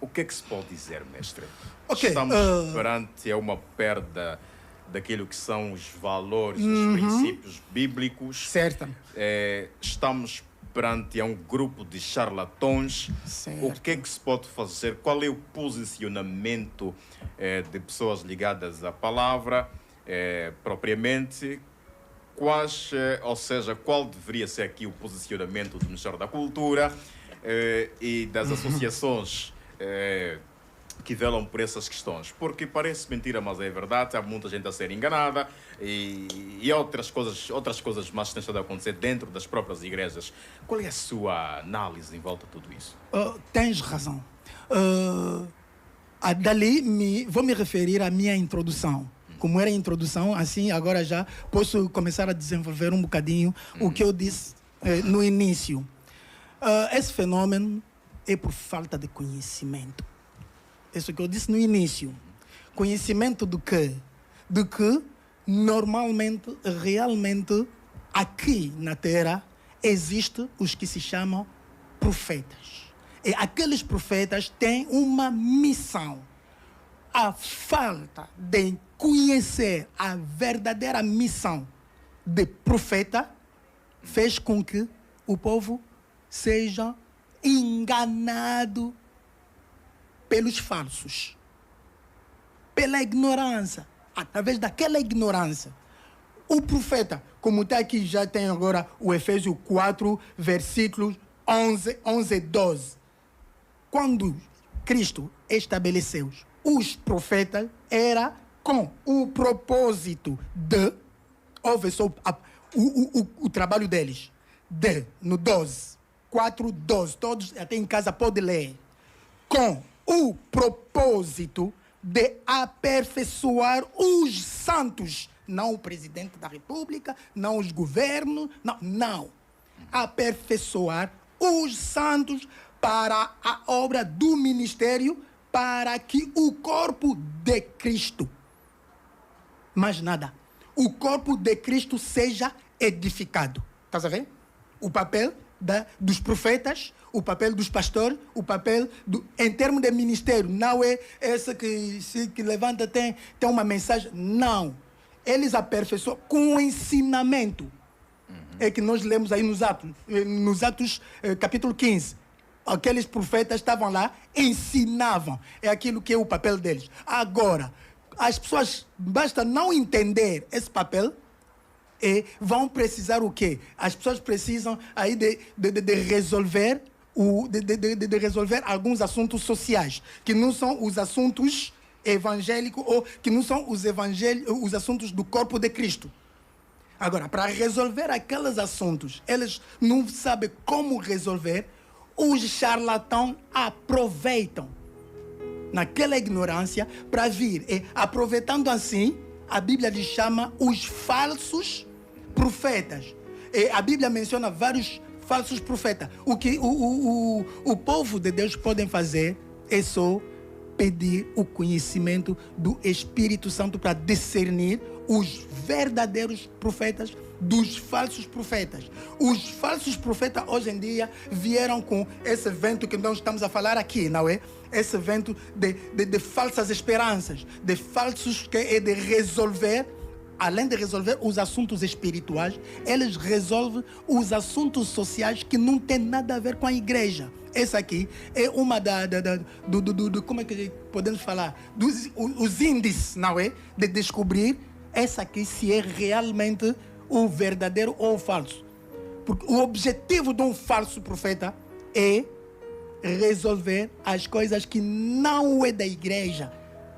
O que é que se pode dizer, mestre? Estamos perante uma perda daquilo que são os valores, os princípios bíblicos. Certo. Estamos perante um grupo de charlatões. Certo. O que é que se pode fazer? Qual é o posicionamento de pessoas ligadas à palavra, propriamente? Ou seja, qual deveria ser aqui o posicionamento do Ministério da Cultura e das associações que velam por essas questões? Porque parece mentira, mas é verdade. Há muita gente a ser enganada e outras coisas mais têm estado a acontecer dentro das próprias igrejas. Qual é a sua análise em volta de tudo isso? Tens razão. Dali vou me referir à minha introdução. Como era a introdução, assim agora já posso começar a desenvolver um bocadinho o que eu disse no início. Esse fenômeno é por falta de conhecimento. Isso que eu disse no início. Conhecimento do quê? De que normalmente, realmente, aqui na Terra, existem os que se chamam profetas. E aqueles profetas têm uma missão. A falta de conhecer a verdadeira missão de profeta fez com que o povo seja enganado pelos falsos, pela ignorância. Através daquela ignorância, o profeta, como está aqui, já tem agora o Efésios 4, versículos 11 e 12. Quando Cristo estabeleceu os profetas, era com o propósito de... Houve só o trabalho deles. No 12, 4, 12. Todos até em casa podem ler. Com o propósito de aperfeiçoar os santos. Não o presidente da República, não os governos, não. Aperfeiçoar os santos para a obra do ministério, para que o corpo de Cristo, mais nada, o corpo de Cristo seja edificado. Estás a ver? O papel dos profetas, o papel dos pastores, o papel em termos de ministério, não é esse que levanta, tem uma mensagem, não. Eles aperfeiçoam com o ensinamento. É que nós lemos aí nos Atos capítulo 15. Aqueles profetas estavam lá, ensinavam. É aquilo que é o papel deles. Agora, as pessoas, basta não entender esse papel, e vão precisar o quê? As pessoas precisam aí de resolver de resolver alguns assuntos sociais, que não são os assuntos evangélicos ou que não são os assuntos do corpo de Cristo. Agora, para resolver aqueles assuntos, eles não sabem como resolver. os charlatãos aproveitam naquela ignorância para vir. E aproveitando assim, a Bíblia lhes chama os falsos profetas. E a Bíblia menciona vários falsos profetas. O que o povo de Deus podem fazer é só pedir o conhecimento do Espírito Santo para discernir os verdadeiros profetas dos falsos profetas. Os falsos profetas hoje em dia vieram com esse vento que nós estamos a falar aqui, não é? Esse vento de falsas esperanças, de falsos que é de resolver, além de resolver os assuntos espirituais, eles resolvem os assuntos sociais que não tem nada a ver com a igreja. Essa aqui é uma como é que podemos falar? Os índices, não é? De descobrir essa aqui se é realmente o verdadeiro ou o falso. Porque o objetivo de um falso profeta é resolver as coisas que não é da igreja.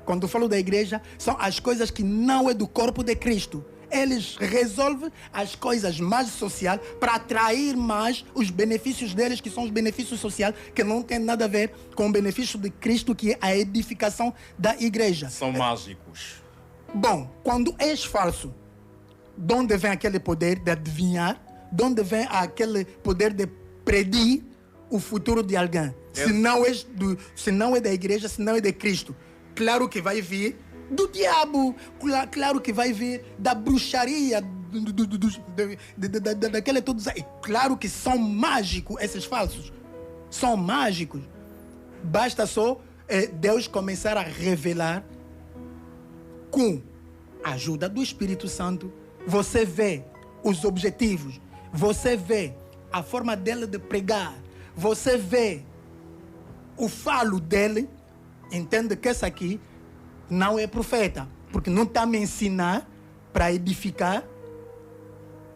Quando eu falo da igreja, são as coisas que não é do corpo de Cristo. Eles resolvem as coisas mais sociais para atrair mais os benefícios deles, que são os benefícios sociais, que não tem nada a ver com o benefício de Cristo, que é a edificação da igreja. São mágicos. Bom, quando és falso, de onde vem aquele poder de adivinhar? De onde vem aquele poder de predir o futuro de alguém? Se não é da igreja, se não é de Cristo. Claro que vai vir do diabo, claro que vai vir da bruxaria, daquele tudo. Claro que são mágicos esses falsos. São mágicos. Basta só Deus começar a revelar com a ajuda do Espírito Santo. Você vê os objetivos, você vê a forma dele de pregar, você vê o falo dele, entende que esse aqui não é profeta, porque não está a me ensinar para edificar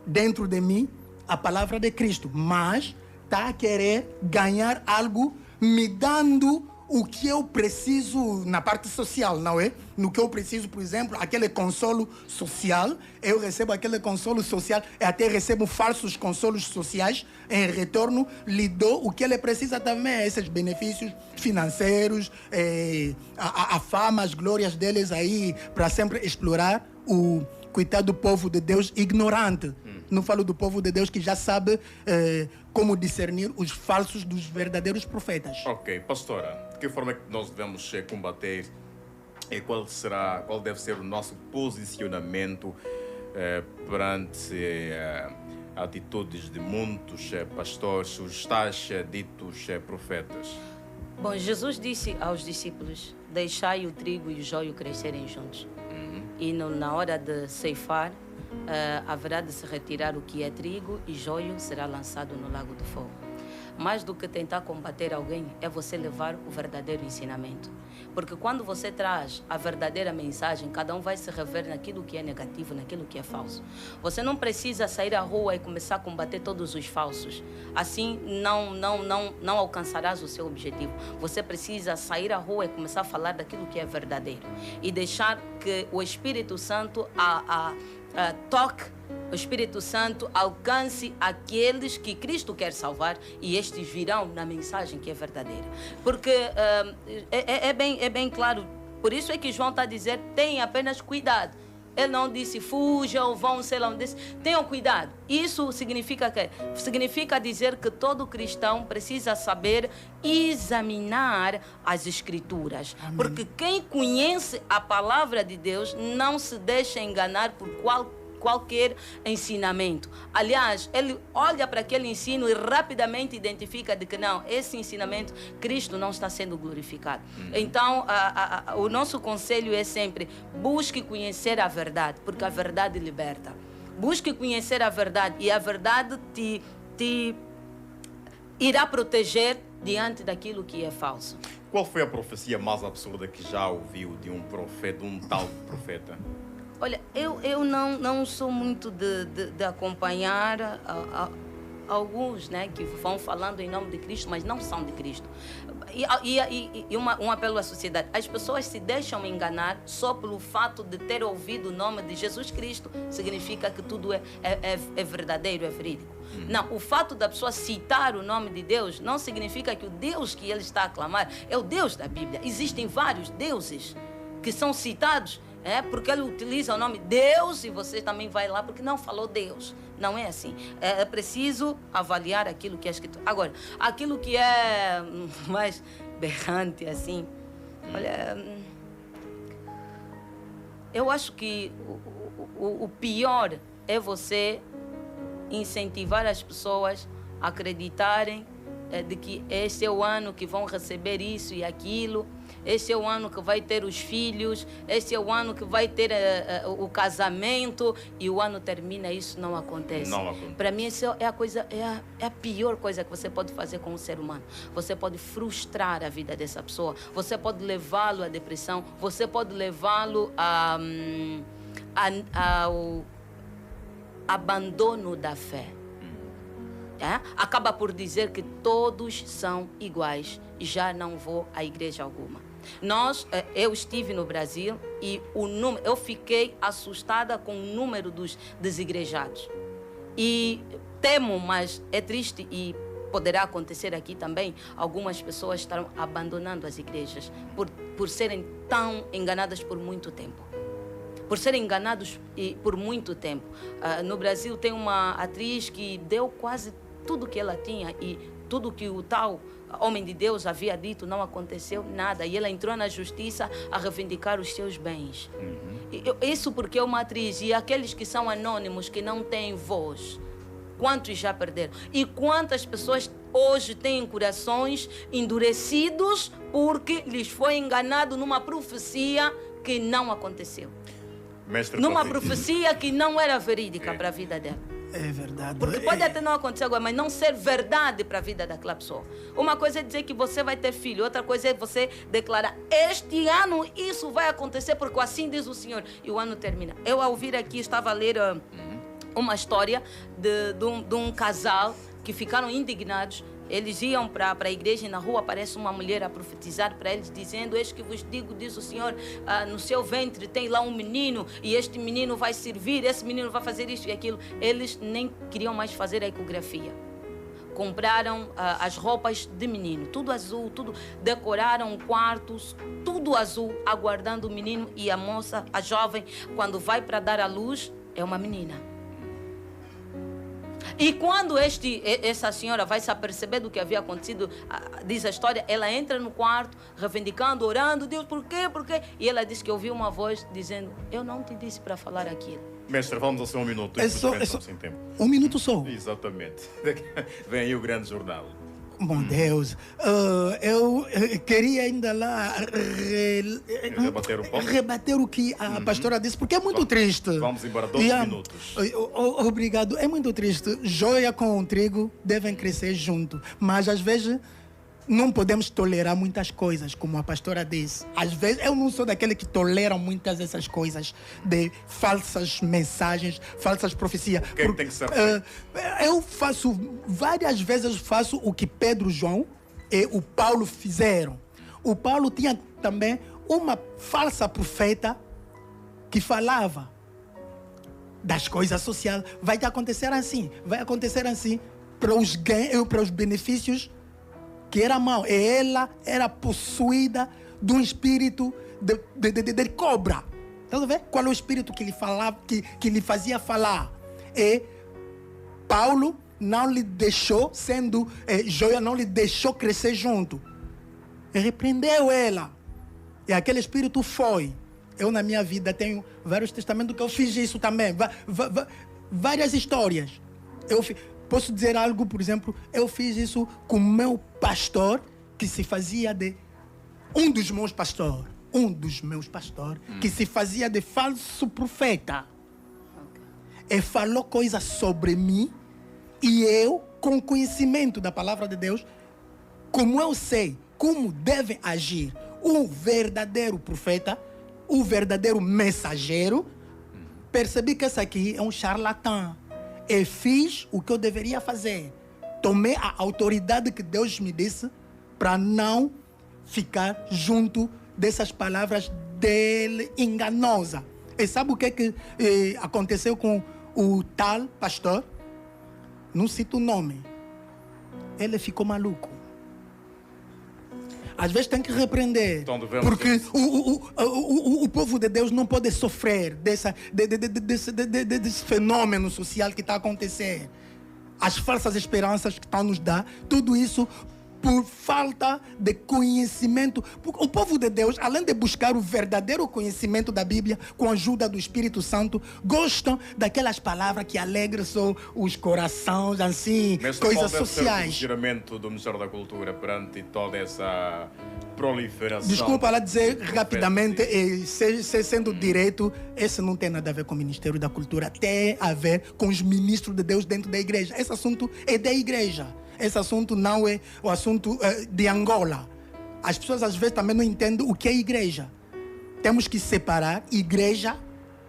dentro de mim a palavra de Cristo, mas está a querer ganhar algo me dando o que eu preciso na parte social, não é? No que eu preciso, por exemplo, aquele consolo social, eu recebo aquele consolo social e até recebo falsos consolos sociais, em retorno lhe dou o que ele precisa também, esses benefícios financeiros, a fama, as glórias deles aí, para sempre explorar o coitado do povo de Deus ignorante. Não falo do povo de Deus que já sabe como discernir os falsos dos verdadeiros profetas. Ok, pastora, de que forma é que nós devemos combater e qual deve ser o nosso posicionamento perante atitudes de muitos pastores, os tais ditos profetas? Bom, Jesus disse aos discípulos: deixai o trigo e o joio crescerem juntos. E na hora de ceifar, haverá de se retirar o que é trigo e joio será lançado no lago do fogo. Mais do que tentar combater alguém, é você levar o verdadeiro ensinamento. Porque quando você traz a verdadeira mensagem, cada um vai se rever naquilo que é negativo, naquilo que é falso. Você não precisa sair à rua e começar a combater todos os falsos. Assim não alcançarás o seu objetivo. Você precisa sair à rua e começar a falar daquilo que é verdadeiro. E deixar que o Espírito Santo toque, o Espírito Santo alcance aqueles que Cristo quer salvar e estes virão na mensagem que é verdadeira. Porque é bem claro, por isso é que João está a dizer, tenham apenas cuidado. Ele não disse fujam, vão, sei lá onde disse. Tenham cuidado. Isso significa que? Significa dizer que todo cristão precisa saber examinar as Escrituras. Amém. Porque quem conhece a palavra de Deus não se deixa enganar por qualquer ensinamento. Aliás, ele olha para aquele ensino e rapidamente identifica de que não, esse ensinamento, Cristo não está sendo glorificado. Então, o nosso conselho é sempre, busque conhecer a verdade, porque a verdade liberta. Busque conhecer a verdade e a verdade te irá proteger diante daquilo que é falso. Qual foi a profecia mais absurda que já ouviu de um profeta, de um tal profeta? Olha, eu não sou muito de acompanhar alguns, né, que vão falando em nome de Cristo, mas não são de Cristo. E um apelo à sociedade. As pessoas se deixam enganar só pelo fato de ter ouvido o nome de Jesus Cristo. Significa que tudo é verdadeiro, é verídico. Não, o fato da pessoa citar o nome de Deus não significa que o Deus que ele está a clamar é o Deus da Bíblia. Existem vários deuses que são citados, porque ele utiliza o nome Deus e você também vai lá porque não falou Deus. Não é assim. É preciso avaliar aquilo que é escrito. Agora, aquilo que é mais berrante, assim, olha, eu acho que o pior é você incentivar as pessoas a acreditarem de que este é o ano que vão receber isso e aquilo, este é o ano que vai ter os filhos, este é o ano que vai ter o casamento, e o ano termina e isso não acontece. Para mim, isso é a pior coisa que você pode fazer com um ser humano. Você pode frustrar a vida dessa pessoa, você pode levá-lo à depressão, você pode levá-lo ao abandono da fé. Acaba por dizer que todos são iguais e já não vou à igreja alguma. Eu estive no Brasil e eu fiquei assustada com o número dos desigrejados. E temo, mas é triste e poderá acontecer aqui também, algumas pessoas estarão abandonando as igrejas por serem tão enganadas por muito tempo. Por serem enganados por muito tempo. No Brasil tem uma atriz que deu quase tudo que ela tinha e tudo que o tal homem de Deus havia dito, não aconteceu nada. E ela entrou na justiça a reivindicar os seus bens. Isso porque é uma atriz. E aqueles que são anônimos, que não têm voz, quantos já perderam? E quantas pessoas hoje têm corações endurecidos porque lhes foi enganado numa profecia que não aconteceu. Numa profecia que não era verídica para a vida dela. É verdade. Porque pode até não acontecer agora, mas não ser verdade para a vida daquela pessoa. Uma coisa é dizer que você vai ter filho, outra coisa é você declarar: este ano isso vai acontecer porque assim diz o Senhor. E o ano termina. Eu, ao vir aqui, estava a ler uma história de um casal que ficaram indignados. Eles iam para a igreja e na rua aparece uma mulher a profetizar para eles, dizendo: eis que vos digo, diz o Senhor, no seu ventre tem lá um menino e este menino vai servir, esse menino vai fazer isso e aquilo. Eles nem queriam mais fazer a ecografia. Compraram as roupas de menino, tudo azul, tudo, decoraram quartos, tudo azul, aguardando o menino. E a moça, a jovem, quando vai para dar à luz, é uma menina. E quando essa senhora vai se aperceber do que havia acontecido, diz a história, ela entra no quarto, reivindicando, orando: Deus, por quê? Por quê? E ela diz que ouviu uma voz dizendo: eu não te disse para falar aquilo. Mestre, vamos ao seu 1 minuto. Sem tempo. 1 minuto só? Exatamente. Vem aí o grande jornal. Bom Deus, eu queria ainda lá rebater o que a pastora disse, porque é muito triste. Vamos embora, 12 minutos. Obrigado, é muito triste. Joia com o trigo devem crescer junto, mas às vezes não podemos tolerar muitas coisas, como a pastora disse. Às vezes, eu não sou daquele que tolera muitas dessas coisas, de falsas mensagens, falsas profecias. O que é que tem que ser feito? Eu várias vezes faço o que Pedro, João e o Paulo fizeram. O Paulo tinha também uma falsa profeta que falava das coisas sociais. Vai acontecer assim para os benefícios que era mau. E ela era possuída de um espírito de cobra. Está a ver? Qual é o espírito que lhe falava, que lhe fazia falar? E Paulo não lhe deixou, joia, não lhe deixou crescer junto. E repreendeu ela. E aquele espírito foi. Eu, na minha vida, tenho vários testamentos que eu fiz isso também. Várias histórias. Posso dizer algo, por exemplo, eu fiz isso com o meu pastor, que se fazia de... Um dos meus pastores, que se fazia de falso profeta. E falou coisas sobre mim, e eu, com conhecimento da palavra de Deus, como eu sei como deve agir um verdadeiro profeta, um verdadeiro mensageiro, percebi que esse aqui é um charlatão. E fiz o que eu deveria fazer. Tomei a autoridade que Deus me disse para não ficar junto dessas palavras dele enganosa. E sabe o que aconteceu com o tal pastor? não cito o nome, ele ficou maluco. Às vezes tem que repreender, Então devemos porque o povo de Deus não pode sofrer desse fenômeno social que está a acontecer. As falsas esperanças que estão a nos dar, tudo isso por falta de conhecimento. O povo de Deus, além de buscar o verdadeiro conhecimento da Bíblia, com a ajuda do Espírito Santo, gostam daquelas palavras que alegram os corações, assim, Mas coisas qual deve ser o sociais. posicionamento do Ministério da Cultura perante toda essa proliferação? Desculpa lá dizer de rapidamente, profetas? sendo direito, esse não tem nada a ver com o Ministério da Cultura, tem a ver com os ministros de Deus dentro da igreja. Esse assunto é da igreja. Esse assunto não é o assunto de Angola. As pessoas às vezes também não entendem o que é igreja. Temos que separar igreja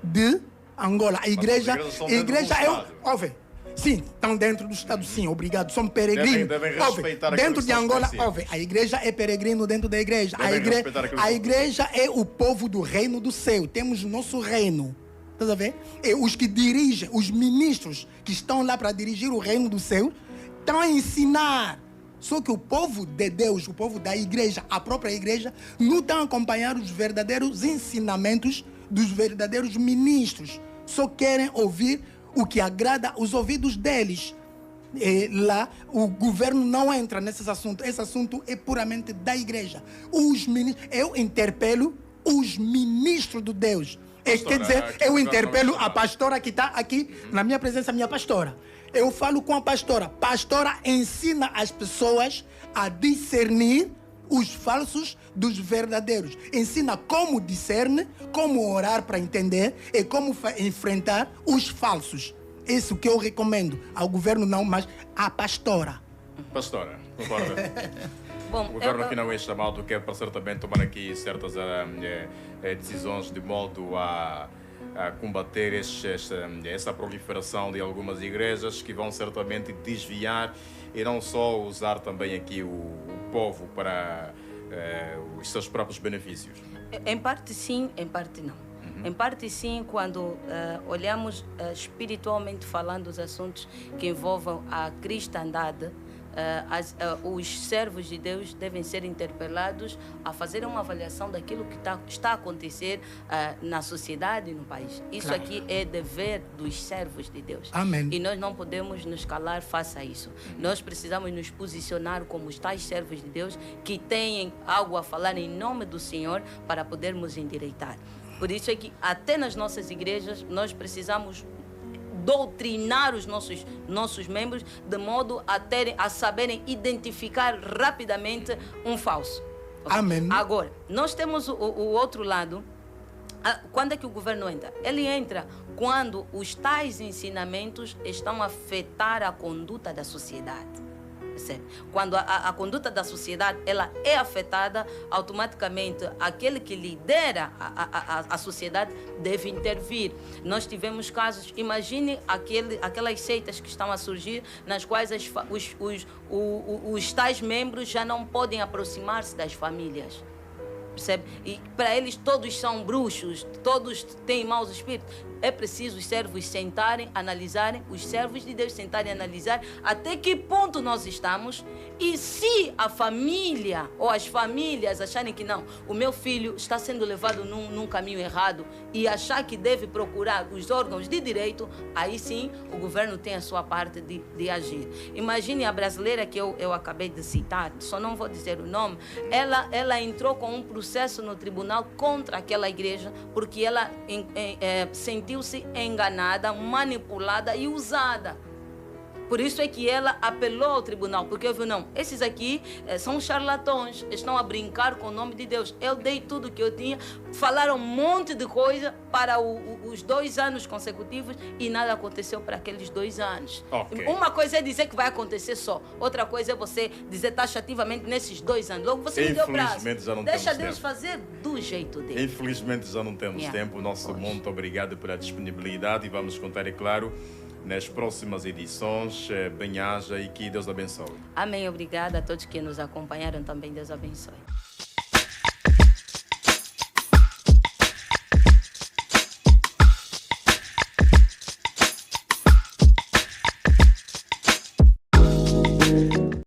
de Angola. A igreja, as igrejas estão dentro do Estado. Ouve, sim, estão dentro do Estado, sim, obrigado. São peregrinos. Devem Ouve, respeitar aquilo dentro que de são Angola, específicos. ouve, a igreja é peregrino dentro da igreja. Devem respeitar aquilo que A são igreja é o povo do reino do céu. Temos o nosso reino. Estás a ver? E os que dirigem, os ministros que estão lá para dirigir o reino do céu, estão a ensinar. Só que o povo de Deus, o povo da igreja, a própria igreja, não estão a acompanhar os verdadeiros ensinamentos dos verdadeiros ministros. Só querem ouvir o que agrada os ouvidos deles. E lá o governo não entra nesse assunto. Esse assunto é puramente da igreja. Eu interpelo os ministros de Deus. Pastora, Quer dizer, aqui eu no interpelo caso, a pastora que está aqui na minha presença, minha pastora. Eu falo com a pastora. Pastora ensina as pessoas a discernir os falsos dos verdadeiros. Ensina como discerne, como orar para entender e como enfrentar os falsos. Isso que eu recomendo ao governo, não, mas à pastora. Pastora, concorda? Bom, O governo aqui não é chamado, quer para certamente tomar aqui certas decisões de modo a combater essa proliferação de algumas igrejas que vão certamente desviar e não só usar também aqui o povo para os seus próprios benefícios. Em parte sim, em parte não. Em parte sim, quando olhamos espiritualmente falando os assuntos que envolvam a cristandade, os servos de Deus devem ser interpelados a fazer uma avaliação daquilo que está a acontecer na sociedade e no país. Isso Claro. aqui é dever dos servos de Deus. Amém. E nós não podemos nos calar face a isso. Nós precisamos nos posicionar como os tais servos de Deus que têm algo a falar em nome do Senhor para podermos endireitar. Por isso é que até nas nossas igrejas nós precisamos doutrinar os nossos membros de modo a saberem identificar rapidamente um falso. Amém. Agora, nós temos o outro lado. Quando é que o governo entra? Ele entra quando os tais ensinamentos estão a afetar a conduta da sociedade. Percebe? Quando a conduta da sociedade ela é afetada, automaticamente aquele que lidera a sociedade deve intervir. Nós tivemos casos, imagine aquelas seitas que estão a surgir, nas quais os tais membros já não podem aproximar-se das famílias. Percebe? E para eles todos são bruxos, todos têm maus espíritos. É preciso os servos sentarem, analisarem, os servos de Deus sentarem e analisar até que ponto nós estamos e se a família ou as famílias acharem que não, o meu filho está sendo levado num caminho errado e achar que deve procurar os órgãos de direito, aí sim o governo tem a sua parte de agir. Imagine a brasileira que eu acabei de citar, só não vou dizer o nome, ela entrou com um processo no tribunal contra aquela igreja porque ela sentiu-se enganada, manipulada e usada. Por isso é que ela apelou ao tribunal, porque eu vi, não, esses aqui são charlatões, estão a brincar com o nome de Deus. Eu dei tudo que eu tinha, falaram um monte de coisa para os 2 anos consecutivos e nada aconteceu para aqueles 2 anos. Okay. Uma coisa é dizer que vai acontecer só, outra coisa é você dizer taxativamente nesses 2 anos. Logo você me deu prazo. Infelizmente já não Deixa temos Deus tempo. fazer do jeito dele. Infelizmente já não temos tempo. Nosso muito obrigado pela disponibilidade e vamos contar, é claro, nas próximas edições. Bem-aja e que Deus abençoe. Amém. Obrigada a todos que nos acompanharam também. Deus abençoe.